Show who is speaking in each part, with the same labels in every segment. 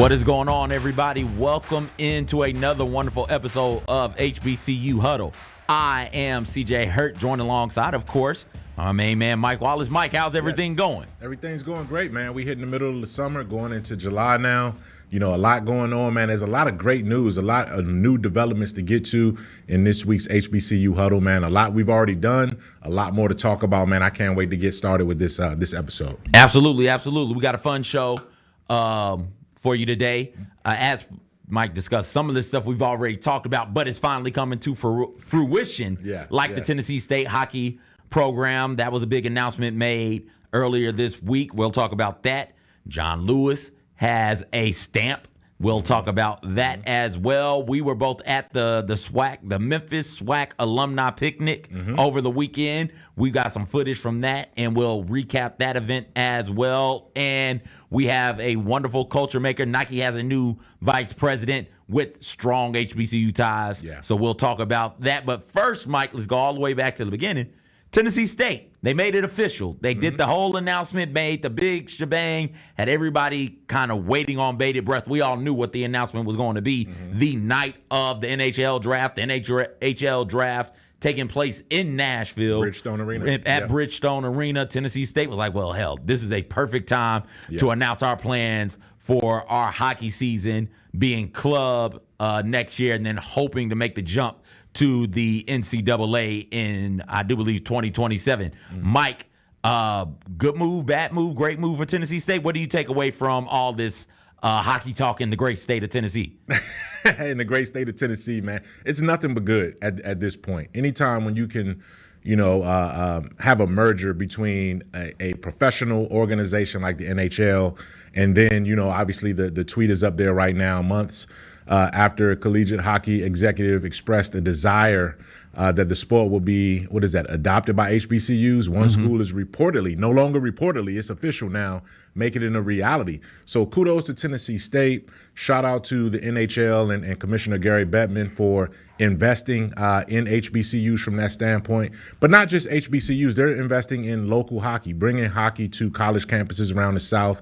Speaker 1: What is going on, everybody? Welcome into another wonderful episode of HBCU Huddle. I am CJ Hurt, joined alongside, of course, my main man, Mike Wallace. Mike, how's everything going?
Speaker 2: Everything's going great, man. We hit in the middle of the summer, going into July now. You know, a lot going on, man. There's a lot of great news, a lot of new developments to get to in this week's HBCU Huddle, man. A lot we've already done, a lot more to talk about, man. I can't wait to get started with this episode.
Speaker 1: Absolutely. We got a fun show for you today. As Mike discussed, some of this stuff we've already talked about, but it's finally coming to fruition, the Tennessee State hockey program. That was a big announcement made earlier this week. We'll talk about that. John Lewis has a stamp. We'll talk about that as well. We were both at the SWAC, the Memphis SWAC alumni picnic over the weekend. We got some footage from that, and we'll recap that event as well. And we have a wonderful culture maker. Nike has a new vice president with strong HBCU ties. Yeah. So we'll talk about that. But first, Mike, let's go all the way back to the beginning. Tennessee State, they made it official. They did the whole announcement, made the big shebang, had everybody kind of waiting on bated breath. We all knew what the announcement was going to be the night of the NHL draft. The NHL draft taking place in Nashville.
Speaker 2: Bridgestone Arena.
Speaker 1: At Bridgestone Arena. Tennessee State was like, well, hell, this is a perfect time to announce our plans for our hockey season, being club next year, and then hoping to make the jump to the NCAA in, I do believe, 2027. Mike, good move, bad move, great move for Tennessee State. What do you take away from all this hockey talk in the great state of Tennessee?
Speaker 2: In the great state of Tennessee, man, it's nothing but good at this point. Anytime when you can, have a merger between a professional organization like the NHL, and then, obviously the tweet is up there right now, months after collegiate hockey executive expressed a desire that the sport will be, adopted by HBCUs. One school is no longer reportedly, it's official now, making it a reality. So kudos to Tennessee State. Shout out to the NHL and Commissioner Gary Bettman for investing in HBCUs from that standpoint. But not just HBCUs, they're investing in local hockey, bringing hockey to college campuses around the South.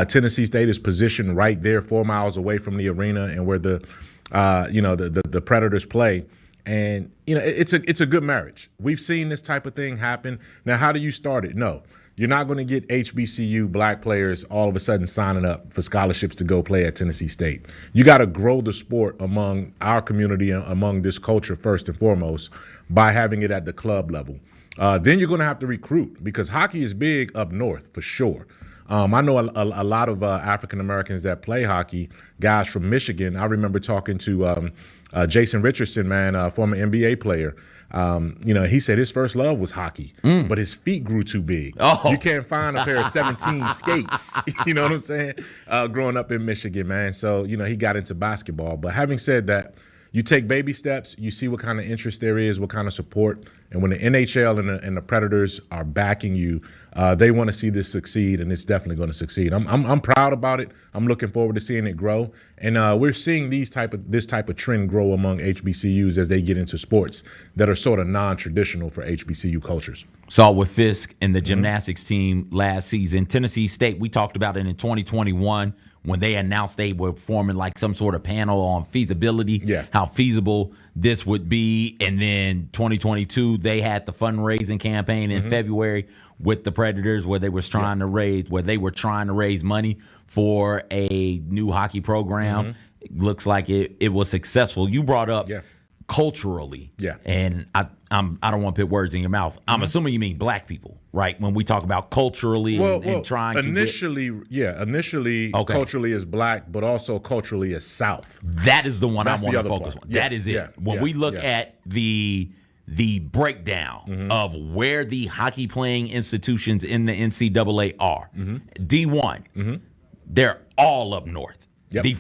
Speaker 2: Tennessee State is positioned right there, 4 miles away from the arena and where the Predators play. And, it's a good marriage. We've seen this type of thing happen. Now, how do you start it? No, you're not going to get HBCU black players all of a sudden signing up for scholarships to go play at Tennessee State. You got to grow the sport among our community and among this culture first and foremost by having it at the club level. Then you're going to have to recruit, because hockey is big up north for sure. I know a lot of African Americans that play hockey, guys from Michigan. I remember talking to Jason Richardson, man, former NBA player. He said his first love was hockey, but his feet grew too big. You can't find a pair of 17 skates, you know what I'm saying, growing up in Michigan, man. So, he got into basketball. But having said that, you take baby steps, you see what kind of interest there is, what kind of support. And when the NHL and the Predators are backing you, they want to see this succeed, and it's definitely going to succeed. I'm proud about it. I'm looking forward to seeing it grow. And we're seeing this type of trend grow among HBCUs as they get into sports that are sort of non-traditional for HBCU cultures.
Speaker 1: Saw with Fisk and the gymnastics team last season. Tennessee State, we talked about it in 2021 when they announced they were forming like some sort of panel on feasibility, how feasible this would be. And then 2022, they had the fundraising campaign in February with the Predators where they were trying to raise money for a new hockey program. It looks like it was successful. You brought up culturally, and I don't want to put words in your mouth. I'm assuming you mean black people, right? When we talk about culturally and trying
Speaker 2: initially, culturally is black, but also culturally is South.
Speaker 1: That is the one I want to focus on. That is it. When we look at the breakdown of where the hockey playing institutions in the NCAA are, D1, they're all up north. The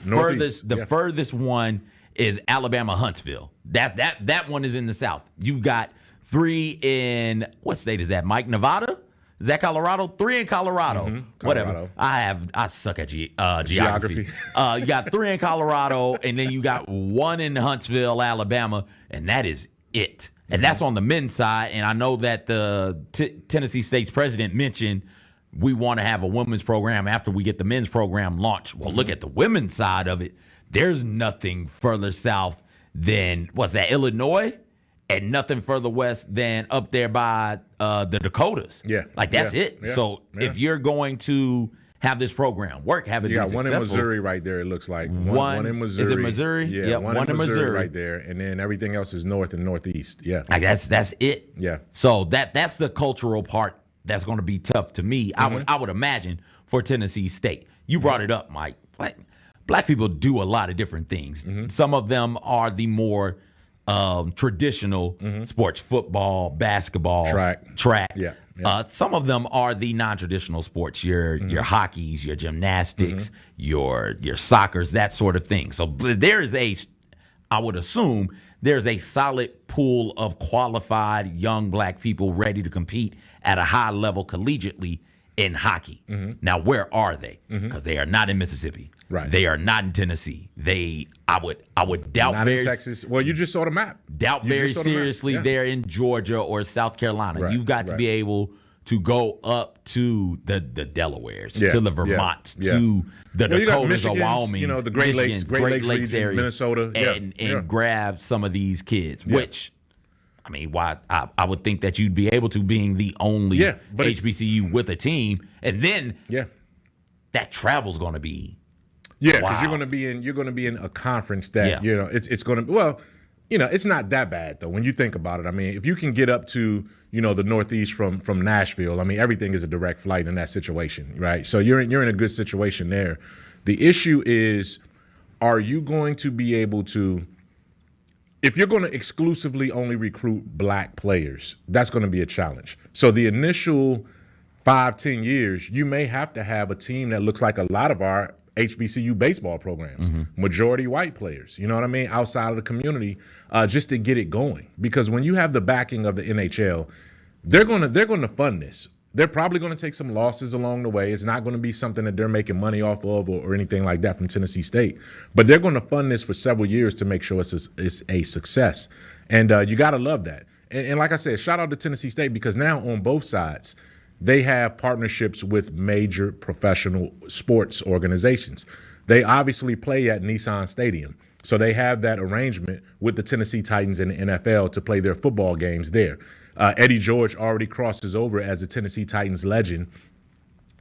Speaker 1: furthest one is Alabama Huntsville. That one is in the South. You've got 3 in, what state is that, Mike? Nevada? Is that Colorado? 3 in Colorado. Whatever. I suck at geography. You got 3 in Colorado, and then you got 1 in Huntsville, Alabama, and that is it. And that's on the men's side. And I know that the Tennessee State's president mentioned we want to have a women's program after we get the men's program launched. Well, look at the women's side of it. There's nothing further south than, what's that, Illinois? And nothing further west than up there by the Dakotas.
Speaker 2: Yeah.
Speaker 1: Like, that's it.
Speaker 2: Yeah.
Speaker 1: So if you're going to have this program have it be successful.
Speaker 2: One in Missouri right there, it looks like. One in Missouri.
Speaker 1: Is it Missouri?
Speaker 2: Yeah, one in Missouri right there. And then everything else is north and northeast. Yeah.
Speaker 1: Like, that's it.
Speaker 2: Yeah.
Speaker 1: So that's the cultural part that's going to be tough to me. I would imagine for Tennessee State. You brought it up, Mike. Black people do a lot of different things. Some of them are the more traditional sports: football, basketball, track.
Speaker 2: Yeah.
Speaker 1: Some of them are the non-traditional sports: your hockeys, your gymnastics, your soccers, that sort of thing. So there is I would assume there's a solid pool of qualified young black people ready to compete at a high level collegiately in hockey. Now, where are they? Because they are not in Mississippi.
Speaker 2: Right.
Speaker 1: They are not in Tennessee. I would doubt
Speaker 2: not in Texas. Well, you just saw the map.
Speaker 1: Doubt very seriously they're in Georgia or South Carolina.
Speaker 2: Right,
Speaker 1: You've got to be able to go up to the Delawares, to the Vermonts, to the Dakotas or Wyoming,
Speaker 2: the Great Lakes area, Minnesota,
Speaker 1: and grab some of these kids, which, I mean, why I would think that you'd be able to, being the only HBCU with a team, and then that travel's going to be
Speaker 2: because you're going to be in a conference that it's going to it's not that bad though when you think about it. I mean, if you can get up to the Northeast from Nashville, I mean, everything is a direct flight in that situation, right? So you're in a good situation there. The issue is, are you going to be able to? If you're going to exclusively only recruit black players, that's going to be a challenge. So the initial 5-10 years, you may have to have a team that looks like a lot of our HBCU baseball programs, majority white players, you know what I mean, outside of the community, just to get it going. Because when you have the backing of the NHL, they're going to fund this. They're probably going to take some losses along the way. It's not going to be something that they're making money off of or anything like that from Tennessee State. But they're going to fund this for several years to make sure it's a success. And you got to love that. And like I said, shout out to Tennessee State, because now on both sides, they have partnerships with major professional sports organizations. They obviously play at Nissan Stadium. So they have that arrangement with the Tennessee Titans and the NFL to play their football games there. Eddie George already crosses over as a Tennessee Titans legend,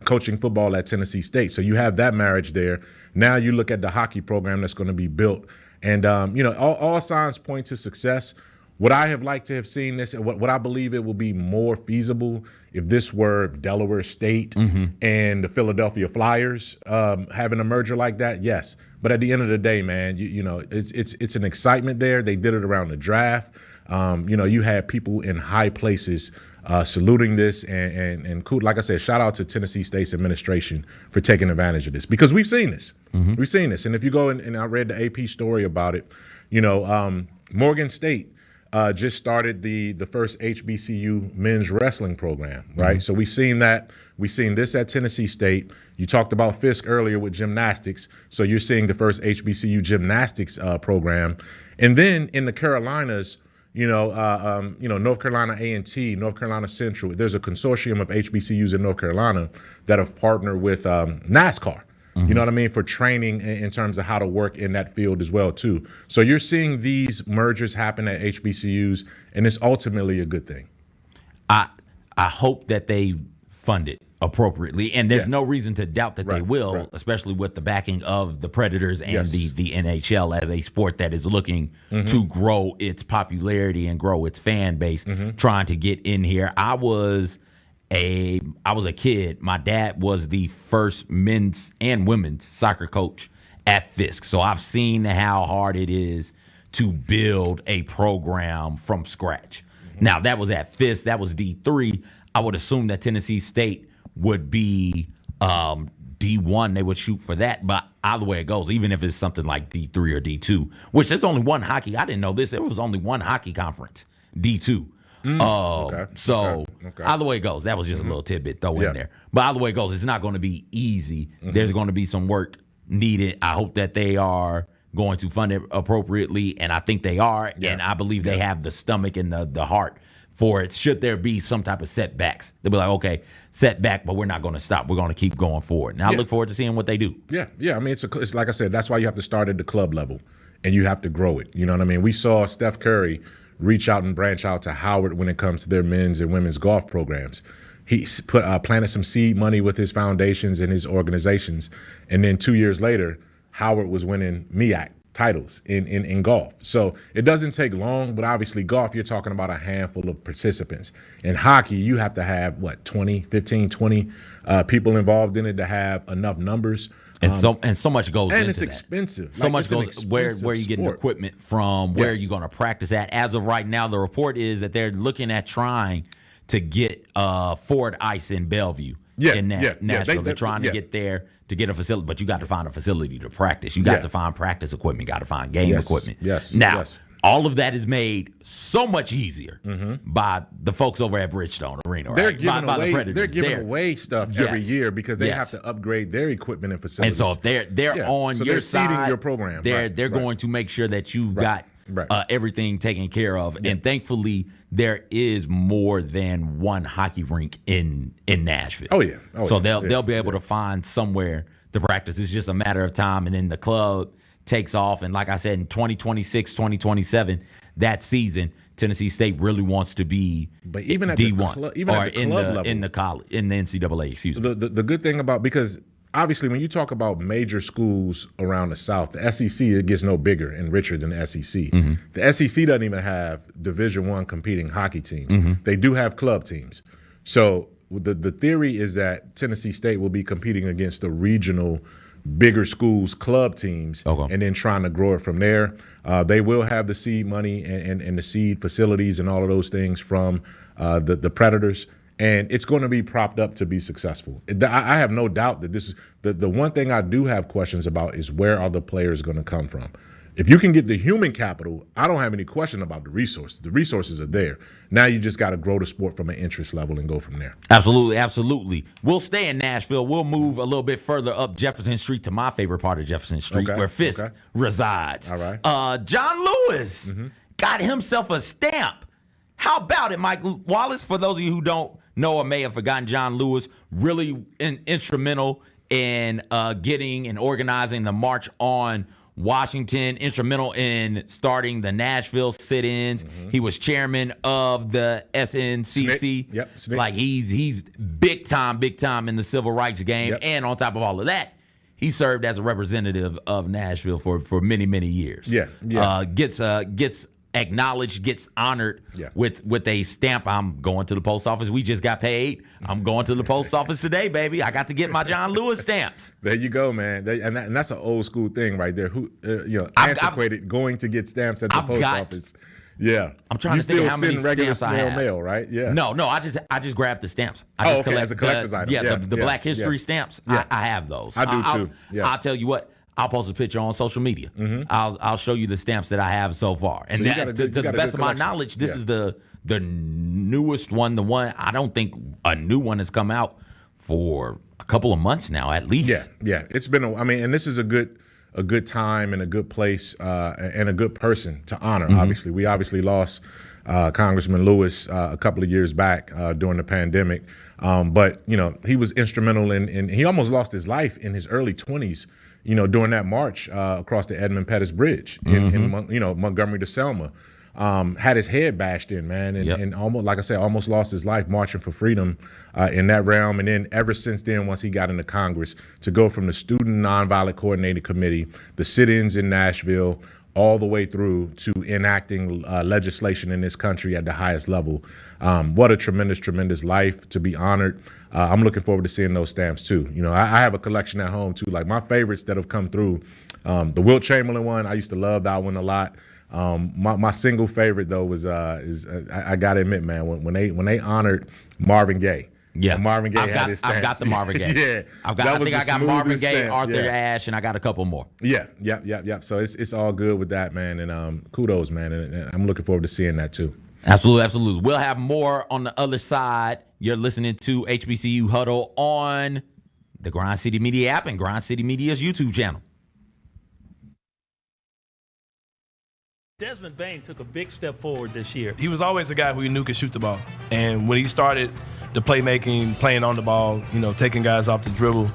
Speaker 2: coaching football at Tennessee State. So you have that marriage there. Now you look at the hockey program that's going to be built. And, all signs point to success. Would I have liked to have seen this? What I believe it will be more feasible if this were Delaware State and the Philadelphia Flyers having a merger like that? Yes. But at the end of the day, man, it's an excitement there. They did it around the draft. You had people in high places saluting this, and cool. Like I said, shout out to Tennessee State's administration for taking advantage of this, because we've seen this. We've seen this. And if you go and I read the AP story about it, Morgan State just started the first HBCU men's wrestling program, right? So we've seen that. We've seen this at Tennessee State. You talked about Fisk earlier with gymnastics. So you're seeing the first HBCU gymnastics program. And then in the Carolinas, North Carolina A&T, North Carolina Central, there's a consortium of HBCUs in North Carolina that have partnered with NASCAR. You know what I mean? For training in terms of how to work in that field as well, too. So you're seeing these mergers happen at HBCUs, and it's ultimately a good thing.
Speaker 1: I hope that they fund it appropriately, and there's no reason to doubt that they will, especially with the backing of the Predators and the NHL as a sport that is looking to grow its popularity and grow its fan base, trying to get in here. I was a kid. My dad was the first men's and women's soccer coach at Fisk. So I've seen how hard it is to build a program from scratch. Now, that was at Fisk. That was D3. I would assume that Tennessee State would be D1. They would shoot for that. But either way it goes, even if it's something like D3 or D2, which there's only one hockey. I didn't know this. There was only one hockey conference, D2. Either way it goes, that was just a little tidbit throw in there. But either way it goes, it's not going to be easy. There's going to be some work needed. I hope that they are going to fund it appropriately, and I think they are. And I believe they have the stomach and the heart for it. Should there be some type of setbacks, they'll be like, okay, setback, but we're not going to stop. We're going to keep going forward. And I look forward to seeing what they do.
Speaker 2: Yeah. I mean, it's like I said, that's why you have to start at the club level and you have to grow it. You know what I mean? We saw Steph Curry reach out and branch out to Howard when it comes to their men's and women's golf programs. He planted some seed money with his foundations and his organizations. And then 2 years later, Howard was winning MEAC titles in golf. So it doesn't take long, but obviously golf, you're talking about a handful of participants. In hockey, you have to have, 15, 20 people involved in it to have enough numbers.
Speaker 1: And so much goes into that.
Speaker 2: And it's expensive.
Speaker 1: So much goes where you getting equipment from, where are you going to practice at. As of right now, the report is that they're looking at trying to get Ford Ice in Bellevue in Nashville. They're trying to get there to get a facility, but you got to find a facility to practice. You got to find practice equipment. You got to find game equipment. Now, all of that is made so much easier by the folks over at Bridgestone Arena.
Speaker 2: They're
Speaker 1: right?
Speaker 2: giving away stuff every year because they have to upgrade their equipment and facilities.
Speaker 1: And so if they're on your side,
Speaker 2: seeding your program.
Speaker 1: They're going to make sure that you've got everything taken care of. And thankfully, there is more than one hockey rink in Nashville. So they'll be able to find somewhere to practice. It's just a matter of time, and then the club takes off. And like I said, in 2026, 2027, that season, Tennessee State really wants to be
Speaker 2: even at
Speaker 1: D1
Speaker 2: even
Speaker 1: or
Speaker 2: at the club level,
Speaker 1: in the NCAA. Excuse me.
Speaker 2: The good thing about, because obviously, when you talk about major schools around the South, the SEC, it gets no bigger and richer than the SEC. The SEC doesn't even have Division I competing hockey teams. They do have club teams. So the theory is that Tennessee State will be competing against the regional bigger schools' club teams and then trying to grow it from there. They will have the seed money and the seed facilities and all of those things from the Predators. And it's going to be propped up to be successful. I have no doubt that this is the one thing I do have questions about is where are the players going to come from? If you can get the human capital, I don't have any question about the resources. The resources are there. Now you just got to grow the sport from an interest level and go from there.
Speaker 1: Absolutely. We'll stay in Nashville. We'll move a little bit further up Jefferson Street to my favorite part of Jefferson Street, where Fisk resides.
Speaker 2: All right.
Speaker 1: John Lewis got himself a stamp. How about it, Mike Wallace? For those of you who don't know or may have forgotten, John Lewis, really instrumental in getting and organizing the March on Washington, instrumental in starting the Nashville sit-ins. He was chairman of the SNCC.
Speaker 2: SNCC.
Speaker 1: Like he's big time in the civil rights game. And on top of all of that, he served as a representative of Nashville for many years. Gets acknowledged, gets honored with a stamp. I'm going to the post office. We just got paid. I'm going to the post office today, baby. I got to get my John Lewis stamps.
Speaker 2: There you go, man. And that's an old school thing right there. Who antiquated going to get stamps at the post office. Yeah,
Speaker 1: I'm trying to think of how many stamps I have.
Speaker 2: Mail, right? Yeah.
Speaker 1: No, I just grabbed the stamps.
Speaker 2: I just as a collector's item.
Speaker 1: The Black History stamps. I have those.
Speaker 2: I do too. Yeah.
Speaker 1: I'll tell you what. I'll post a picture on social media. I'll show you the stamps that I have so far. And to the best of my knowledge, this is the newest one. The one I don't think a new one has come out for a couple of months now, at least.
Speaker 2: Yeah. It's been. And this is a good time and a good place and a good person to honor. Obviously, we lost Congressman Lewis a couple of years back during the pandemic. But he was instrumental in he almost lost his life in his early 20s. During that march across the Edmund Pettus Bridge in Montgomery to Selma, had his head bashed in, man, and almost, like I said, almost lost his life marching for freedom in that realm. And then ever since then, once he got into Congress, to go from the Student Nonviolent Coordinating Committee, the sit-ins in Nashville, all the way through to enacting legislation in this country at the highest level. What a tremendous life to be honored. I'm looking forward to seeing those stamps too. I have a collection at home too. Like my favorites that have come through, the Wilt Chamberlain one. I used to love that one a lot. My single favorite though was I gotta admit, man, when they honored Marvin Gaye.
Speaker 1: Yeah,
Speaker 2: and Marvin Gaye had his stamps.
Speaker 1: I've got the Marvin Gaye. I think I got Marvin Gaye, Arthur Ashe, and I got a couple more.
Speaker 2: Yeah. So it's all good with that, man. And kudos, man. And I'm looking forward to seeing that too.
Speaker 1: Absolutely. We'll have more on the other side. You're listening to HBCU Huddle on the Grind City Media app and Grind City Media's YouTube channel.
Speaker 3: Desmond Bain took a big step forward this year.
Speaker 4: He was always a guy who you knew could shoot the ball. And when he started the playmaking, playing on the ball, taking guys off the dribble,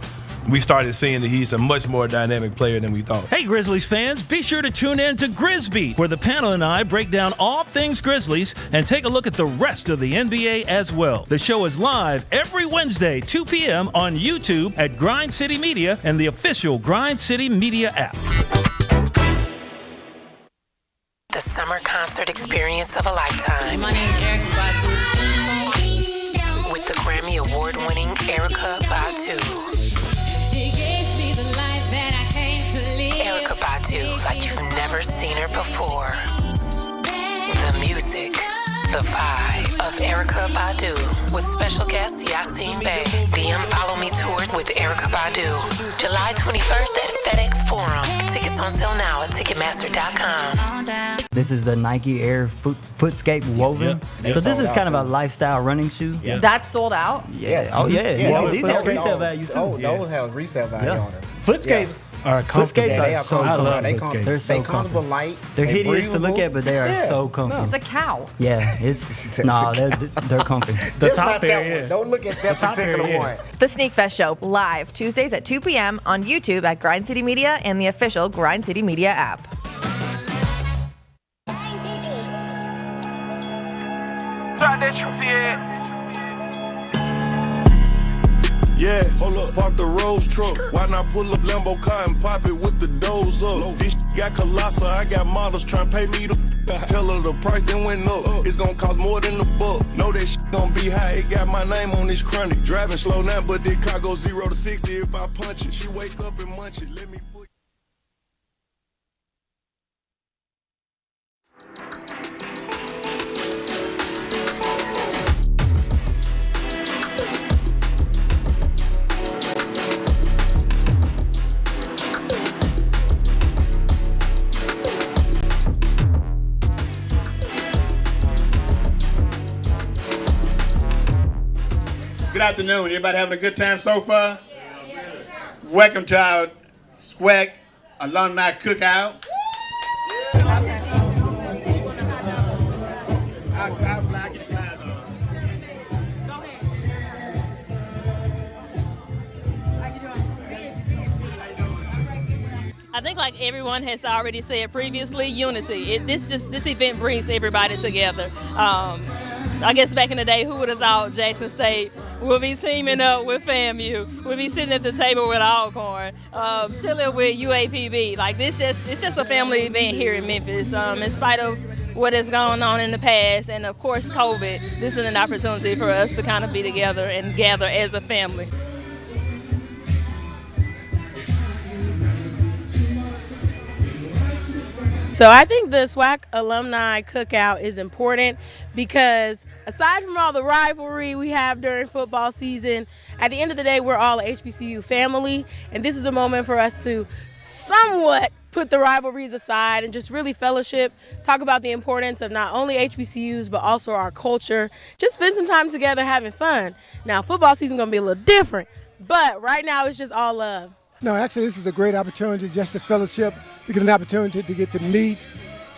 Speaker 4: we started seeing that he's a much more dynamic player than we thought.
Speaker 3: Hey, Grizzlies fans, be sure to tune in to Grizbeat, where the panel and I break down all things Grizzlies and take a look at the rest of the NBA as well. The show is live every Wednesday, 2 p.m. on YouTube at Grind City Media and the official Grind City Media app.
Speaker 5: The summer concert experience of a lifetime.
Speaker 6: My name is Erica Badu.
Speaker 5: With the Grammy Award-winning Erica Badu. Erica Badu, like you've never seen her before. The music, the vibe of Erica Badu with special guest Yasin Bey. The Follow Me Tour with Erica Badu. July 21st at FedEx Forum. Tickets on sale now at Ticketmaster.com.
Speaker 7: This is the Nike Air Footscape Woven. So this is kind of a lifestyle running shoe.
Speaker 8: Yeah. That's sold out?
Speaker 7: Yeah. Oh, yeah. These have resale value, too.
Speaker 9: Oh, those have resale value on them.
Speaker 8: Footscapes are comfortable.
Speaker 7: Footscapes are so comfortable.
Speaker 8: They're so
Speaker 9: comfortable, light.
Speaker 7: They're hideous to look at, but they are so comfortable.
Speaker 8: It's a cow.
Speaker 7: Yeah, they're comfy.
Speaker 8: The top area.
Speaker 9: Don't look at that particular one.
Speaker 8: The Sneak Fest Show, live Tuesdays at 2 p.m. on YouTube at Grind City Media and the official Grind City Media app.
Speaker 10: Yeah, hold up, park the Rose truck. Why not pull up Lambo car and pop it with the doors up? This got colossal, I got models trying to pay me to tell her the price then went up. It's gonna cost more than the buck. Know that shit gonna be high, it got my name on this chronic. Driving slow now, but this car goes 0 to 60 if I punch it. She wake up and munch it, let me put.
Speaker 11: Good afternoon. Everybody having a good time so far? Welcome to our SWAC Alumni Cookout.
Speaker 12: I think, like everyone has already said previously, unity. This event brings everybody together. I guess back in the day, who would have thought Jackson State would be teaming up with FAMU? We'll be sitting at the table with Alcorn, chilling with UAPB. Like it's just a family event here in Memphis. In spite of what has gone on in the past, and of course COVID, this is an opportunity for us to kind of be together and gather as a family.
Speaker 6: So I think the SWAC Alumni Cookout is important because aside from all the rivalry we have during football season, at the end of the day, we're all a HBCU family, and this is a moment for us to somewhat put the rivalries aside and just really fellowship, talk about the importance of not only HBCUs but also our culture, just spend some time together having fun. Now, football season is going to be a little different, but right now it's just all love.
Speaker 13: No, actually, this is a great opportunity just to fellowship, because it's an opportunity to get to meet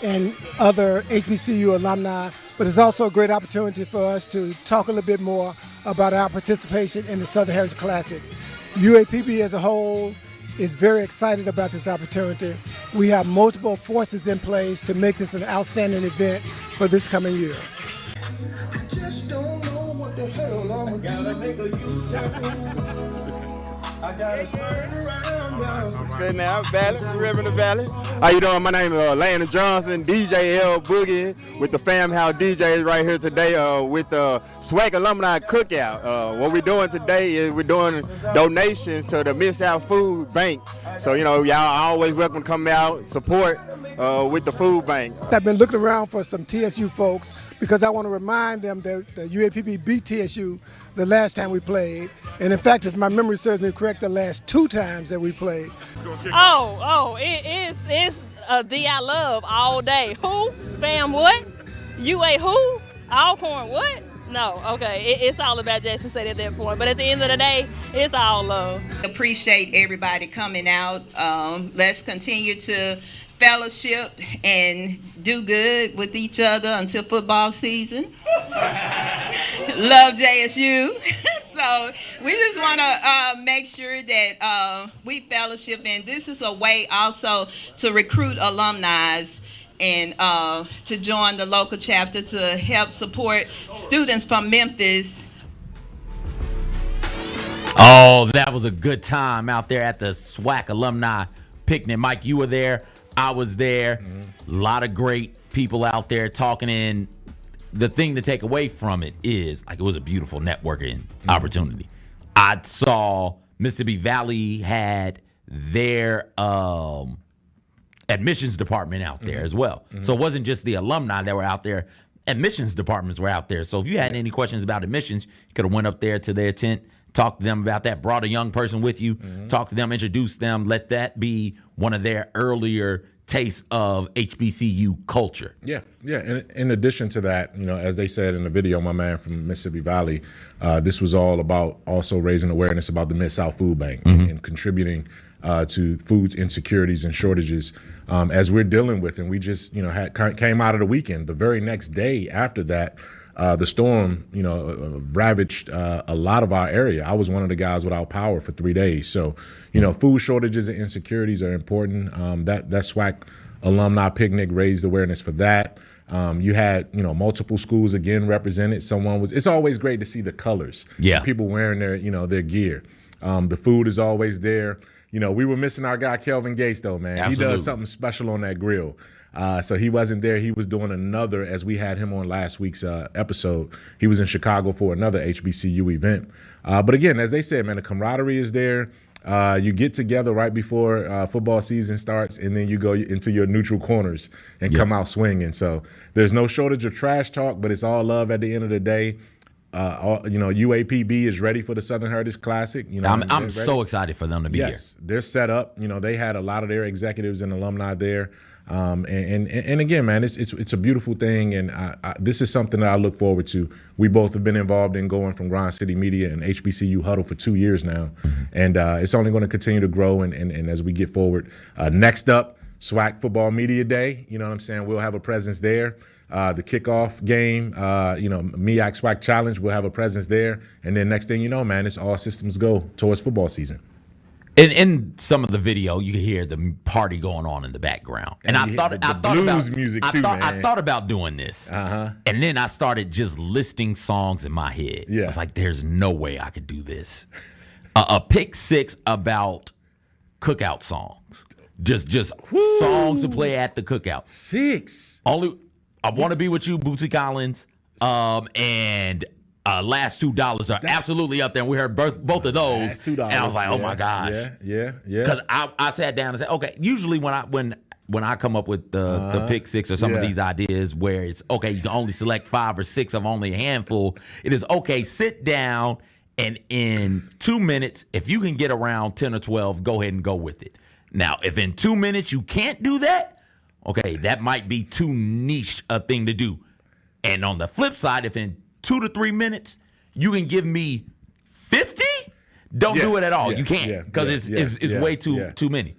Speaker 13: and other HBCU alumni, but it's also a great opportunity for us to talk a little bit more about our participation in the Southern Heritage Classic. UAPB as a whole is very excited about this opportunity. We have multiple forces in place to make this an outstanding event for this coming year.
Speaker 10: I just don't know what the hell I'm gonna do. I gotta turn around, y'all.
Speaker 14: Good now, Valley, River Valley. How you doing? My name is Landon Johnson, DJ L Boogie with the Fam House DJs right here today with the SWAC Alumni Cookout. What we're doing today is we're doing donations to the Mid-South Food Bank. So, y'all are always welcome to come out, support with the food bank.
Speaker 13: I've been looking around for some TSU folks because I want to remind them that the UAPB beat TSU the last time we played. And in fact, if my memory serves me correct, the last 2 times that we played.
Speaker 12: It's the I love all day. Who? Fam what? UA who? Alcorn what? No, okay. It's all about Jackson State at that point. But at the end of the day, it's all love.
Speaker 15: Appreciate everybody coming out. Let's continue to fellowship and do good with each other until football season. Love JSU. So we just want to make sure that we fellowship, and this is a way also to recruit alumni and to join the local chapter to help support students from Memphis.
Speaker 1: Oh, that was a good time out there at the SWAC alumni picnic. Mike, you were there. I was there. A lot of great people out there talking. And the thing to take away from it is, like, it was a beautiful networking opportunity. I saw Mississippi Valley had their admissions department out there as well. So it wasn't just the alumni that were out there. Admissions departments were out there. So if you had any questions about admissions, you could have went up there to their tent, talked to them about that, brought a young person with you, talked to them, introduced them, let that be one of their earlier tastes of HBCU culture.
Speaker 2: Yeah. And in addition to that, as they said in the video, my man from Mississippi Valley, this was all about also raising awareness about the Mid-South Food Bank and contributing to food insecurities and shortages as we're dealing with. And we just, came out of the weekend. The very next day after that, the storm, ravaged a lot of our area. I was one of the guys without power for 3 days. So, food shortages and insecurities are important. That SWAC alumni picnic raised awareness for that. You had, multiple schools again represented. It's always great to see the colors.
Speaker 1: Yeah.
Speaker 2: People wearing their gear. The food is always there. We were missing our guy, Kelvin Gates, though, man.
Speaker 1: Absolutely.
Speaker 2: He does something special on that grill. So he wasn't there. He was doing another, as we had him on last week's episode. He was in Chicago for another HBCU event. But again, as they said, man, the camaraderie is there. You get together right before football season starts, and then you go into your neutral corners and come out swinging. So there's no shortage of trash talk, but it's all love at the end of the day. UAPB is ready for the Southern Heritage Classic.
Speaker 1: I'm so excited for them to be here.
Speaker 2: Yes, they're set up. They had a lot of their executives and alumni there. And again, man, it's a beautiful thing, and this is something that I look forward to. We both have been involved in going from Grind City Media and HBCU Huddle for 2 years now, and it's only going to continue to grow. And as we get forward, next up, SWAC Football Media Day. You know what I'm saying? We'll have a presence there. The kickoff game, MEAC SWAC Challenge, we'll have a presence there. And then next thing you know, man, it's all systems go towards football season.
Speaker 1: In some of the video, you can hear the party going on in the background, and I thought
Speaker 2: blues music too, man.
Speaker 1: I thought about doing this, and then I started just listing songs in my head. I was like, "There's no way I could do this." A pick six about cookout songs, just songs to play at the cookout.
Speaker 2: Six.
Speaker 1: Only I Want to Be With You, Bootsy Collins, and. Last $2 are absolutely up there, and we heard both of those.
Speaker 2: Last $2,
Speaker 1: and I was like, "Oh my gosh!"
Speaker 2: Yeah.
Speaker 1: Because I sat down and said, "Okay." Usually when I come up with the pick six or some of these ideas where it's okay, you can only select 5 or 6 of only a handful. It is okay. Sit down, and in 2 minutes, if you can get around 10 or 12, go ahead and go with it. Now, if in 2 minutes you can't do that, okay, that might be too niche a thing to do. And on the flip side, if in 2 to 3 minutes, you can give me 50. Don't do it at all. You can't because it's way too many.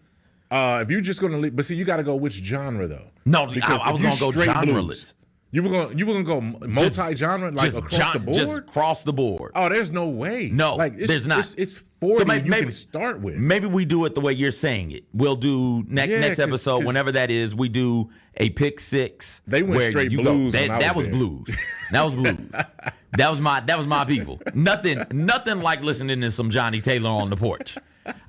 Speaker 2: If you're just gonna leave, but see, you got to go which genre though.
Speaker 1: No, I was gonna go genreless.
Speaker 2: You were gonna go multi-genre, like across the board.
Speaker 1: Just across the board.
Speaker 2: Oh, there's no way.
Speaker 1: No, there's not.
Speaker 2: It's 40 so maybe, you can start with.
Speaker 1: Maybe we do it the way you're saying it. We'll do next episode, whenever that is. We do a pick six.
Speaker 2: They went straight blues.
Speaker 1: That was blues. That was blues. That was my people. Nothing like listening to some Johnny Taylor on the porch.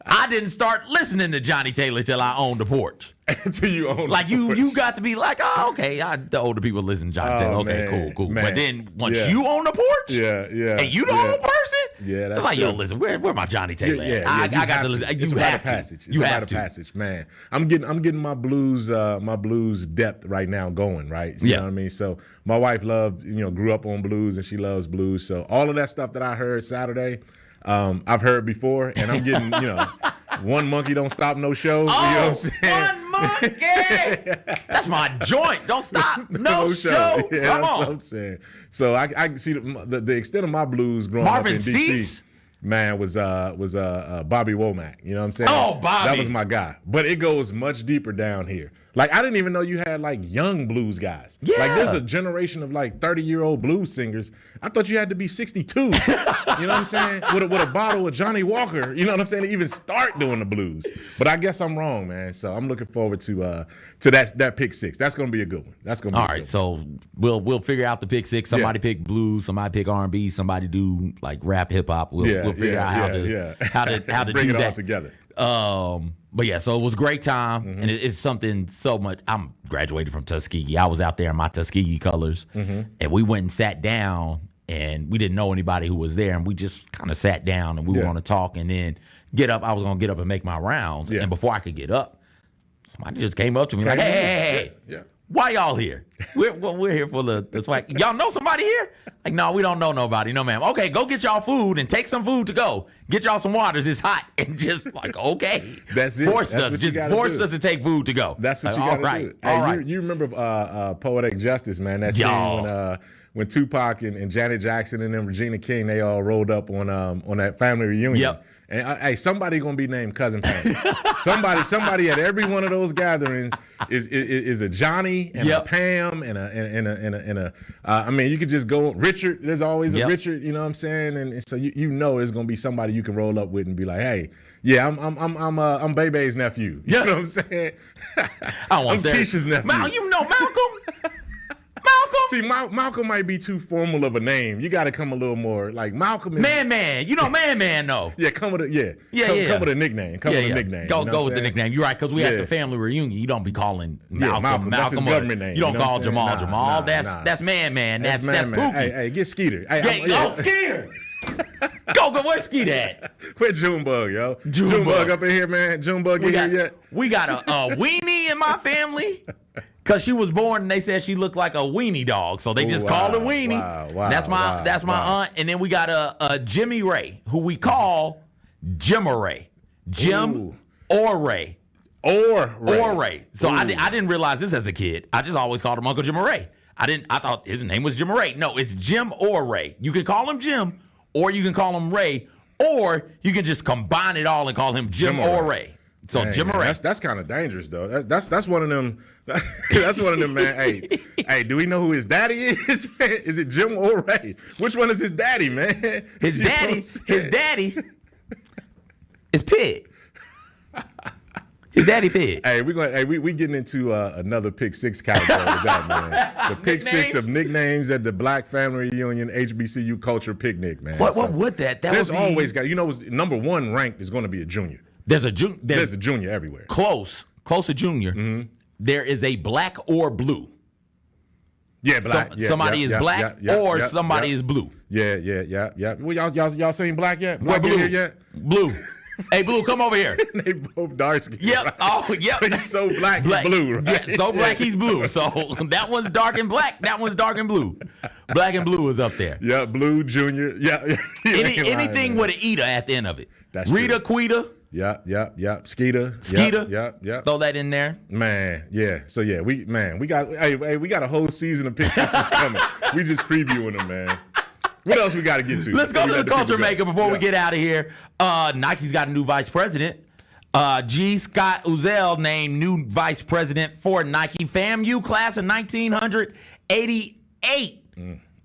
Speaker 1: I didn't start listening to Johnny Taylor till I owned the porch.
Speaker 2: Until you own
Speaker 1: like
Speaker 2: the porch.
Speaker 1: You got to be like, oh, okay. The older people listen to Johnny Taylor. Okay,
Speaker 2: man,
Speaker 1: cool.
Speaker 2: Man.
Speaker 1: But then once you own the porch, and you the old person,
Speaker 2: that's
Speaker 1: it's like,
Speaker 2: true.
Speaker 1: yo, listen, where my Johnny Taylor at? I got to listen.
Speaker 2: It's
Speaker 1: you have to.
Speaker 2: Passage.
Speaker 1: You have
Speaker 2: to. Passage, man. I'm getting my blues depth right now going, right? You know what I mean? So my wife grew up on blues and she loves blues. So all of that stuff that I heard Saturday, I've heard before, and I'm getting, One Monkey Don't Stop No Show. You know what I'm saying?
Speaker 1: One Monkey! That's my joint. Don't stop no show.
Speaker 2: Yeah,
Speaker 1: Come
Speaker 2: that's
Speaker 1: on.
Speaker 2: what I'm saying. So I see the extent of my blues growing up in D.C. Man, was Bobby Womack. You know what I'm saying?
Speaker 1: Oh, Bobby.
Speaker 2: That was my guy. But it goes much deeper down here. Like, I didn't even know you had, like, young blues guys.
Speaker 1: Yeah.
Speaker 2: Like, there's a generation of, like, 30-year-old blues singers. I thought you had to be 62. You know what I'm saying? With a bottle of Johnny Walker, you know what I'm saying, to even start doing the blues. But I guess I'm wrong, man. So I'm looking forward to that pick six. That's going to be a good one. That's going to be
Speaker 1: all right. So we'll figure out the pick six. Somebody pick blues, somebody pick R&B, somebody do, like, rap, hip-hop. We'll figure out how to
Speaker 2: bring
Speaker 1: do
Speaker 2: it
Speaker 1: that
Speaker 2: all together.
Speaker 1: But yeah, so it was a great time, and it's something so much. I'm graduated from Tuskegee. I was out there in my Tuskegee colors, and we went and sat down, and we didn't know anybody who was there, and we just kind of sat down, and we were going to talk, and then get up. I was going to get up and make my rounds, and before I could get up, somebody just came up to me like, hey, why y'all here? We're here for the swag. Y'all know somebody here? Like, no, we don't know nobody. No, ma'am. Okay, go get y'all food and take some food to go. Get y'all some waters. It's hot. And just like, okay.
Speaker 2: That's it.
Speaker 1: Forced us to take food to go.
Speaker 2: That's what
Speaker 1: like,
Speaker 2: you got to do. Hey,
Speaker 1: all right.
Speaker 2: You remember Poetic Justice, man? That scene when Tupac and Janet Jackson and then Regina King, they all rolled up on that family reunion.
Speaker 1: Yep.
Speaker 2: And hey, somebody gonna be named Cousin Pam. somebody at every one of those gatherings is a Johnny and a Pam and a. I mean, you could just go Richard. There's always a Richard. You know what I'm saying? And so you know there's gonna be somebody you can roll up with and be like, hey, yeah, I'm Bebe's nephew. You know what I'm saying?
Speaker 1: I want
Speaker 2: I'm Keisha's nephew.
Speaker 1: You know Malcolm.
Speaker 2: See, Malcolm might be too formal of a name. You got to come a little more like Malcolm.
Speaker 1: Man. You know Man, though.
Speaker 2: Yeah, come with a Come with a nickname. Come with a nickname.
Speaker 1: Go with the nickname. You're right, because we had the family reunion. You don't be calling Malcolm.
Speaker 2: That's his government name.
Speaker 1: You don't call Jamal. That's Man. That's Pookie.
Speaker 2: Hey, get Skeeter.
Speaker 1: Skeeter. Go, where's Skeeter at?
Speaker 2: Where's Junebug, yo? Junebug up in here, man. Junebug in here yet?
Speaker 1: We got a weenie in my family. Because she was born and they said she looked like a weenie dog. So they just called her Weenie. Wow, that's my aunt. And then we got a Jimmy Ray, who we call Jimma Ray. Jim or Ray.
Speaker 2: Or
Speaker 1: Ray. So I didn't realize this as a kid. I just always called him Uncle Jimma Ray. I thought his name was Jimma Ray. No, it's Jim or Ray. You can call him Jim, or you can call him Ray, or you can just combine it all and call him Jim or Ray. So Jimma Ray.
Speaker 2: That's kind of dangerous though. That's one of them. That's one of them, man. Hey, do we know who his daddy is? Is it Jim or Ray? Which one is his daddy, man?
Speaker 1: His daddy is Pig. His daddy Pig.
Speaker 2: Hey, we getting into another pick six category with that, man. The pick six of nicknames at the Black Family Reunion HBCU Culture Picnic, man.
Speaker 1: What would that?
Speaker 2: There's always got. Number one ranked is going to be a junior.
Speaker 1: There's a junior
Speaker 2: everywhere.
Speaker 1: Close to junior. Mm-hmm. There is a black or blue.
Speaker 2: Yeah, black.
Speaker 1: Somebody is black or somebody is blue.
Speaker 2: Yeah. Well, y'all seen black yet?
Speaker 1: Black
Speaker 2: blue
Speaker 1: here yet? Blue. Hey, Blue, come over here.
Speaker 2: They both dark skin.
Speaker 1: Yep.
Speaker 2: Right?
Speaker 1: Oh, yep.
Speaker 2: So he's so black, he's blue, right?
Speaker 1: Yeah, so black, he's blue. So that one's dark and black. That one's dark and blue. Black and blue is up there.
Speaker 2: Yeah, blue, junior. Yeah.
Speaker 1: Anything with an Eda at the end of it.
Speaker 2: That's
Speaker 1: Rita,
Speaker 2: true.
Speaker 1: Quita.
Speaker 2: Yeah. Skeeter. Yeah.
Speaker 1: Throw that in there.
Speaker 2: Man, yeah. So yeah, we got a whole season of pick sixes coming. We just previewing them, man. What else we got to get to?
Speaker 1: Let's go to the culture maker before we get out of here. Nike's got a new vice president. G. Scott Uzzell named new vice president for Nike. FAMU class of 1988.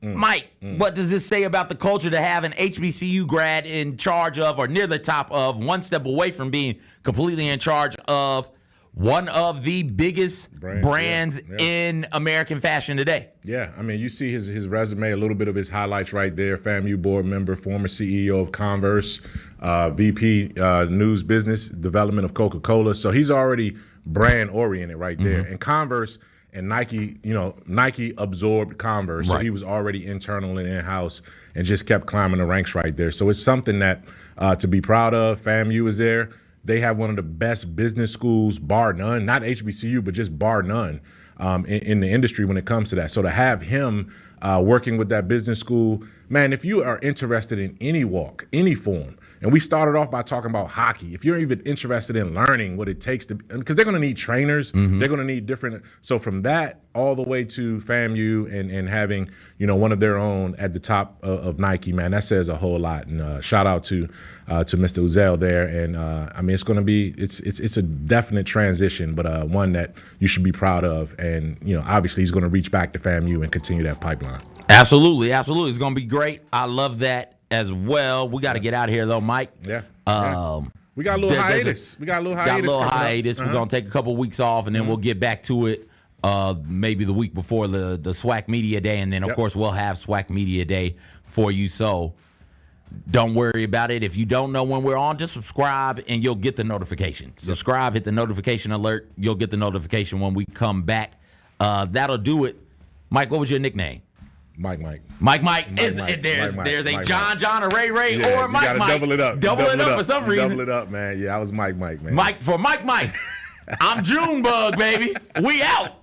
Speaker 1: Mike, what does this say about the culture to have an HBCU grad in charge of, or near the top of, one step away from being completely in charge of one of the biggest brands in American fashion today?
Speaker 2: Yeah, I mean, you see his resume, a little bit of his highlights right there. FAMU board member, former CEO of Converse, VP News Business Development of Coca-Cola. So he's already brand oriented right there. And Converse and Nike, Nike absorbed Converse. So he was already internal and in-house and just kept climbing the ranks right there. So it's something that to be proud of. FAMU is there. They have one of the best business schools, bar none, not HBCU, but just bar none in the industry when it comes to that. So to have him working with that business school, man, if you are interested in any walk, any form, And we started off by talking about hockey. If you're even interested in learning what it takes to, because they're going to need trainers, they're going to need different. So from that all the way to FAMU and having, one of their own at the top of Nike, man, that says a whole lot. And shout out to Mr. Uzel there. And it's going to be, it's a definite transition, but one that you should be proud of. And, obviously he's going to reach back to FAMU and continue that pipeline.
Speaker 1: Absolutely. It's going to be great. I love that as well. We got to get out of here though, Mike.
Speaker 2: Yeah. We got a little hiatus.
Speaker 1: We're going to take a couple weeks off, and then we'll get back to it maybe the week before the SWAC Media Day, and then, of course, we'll have SWAC Media Day for you. So don't worry about it. If you don't know when we're on, just subscribe, and you'll get the notification. Subscribe, hit the notification alert. You'll get the notification when we come back. That'll do it. Mike, what was your nickname?
Speaker 2: Mike.
Speaker 1: There's a John, a Ray, or Mike.
Speaker 2: You gotta double it up.
Speaker 1: Double it up for some reason.
Speaker 2: Double it up, man. Yeah, I was Mike, man.
Speaker 1: Mike. I'm Junebug, baby. We out.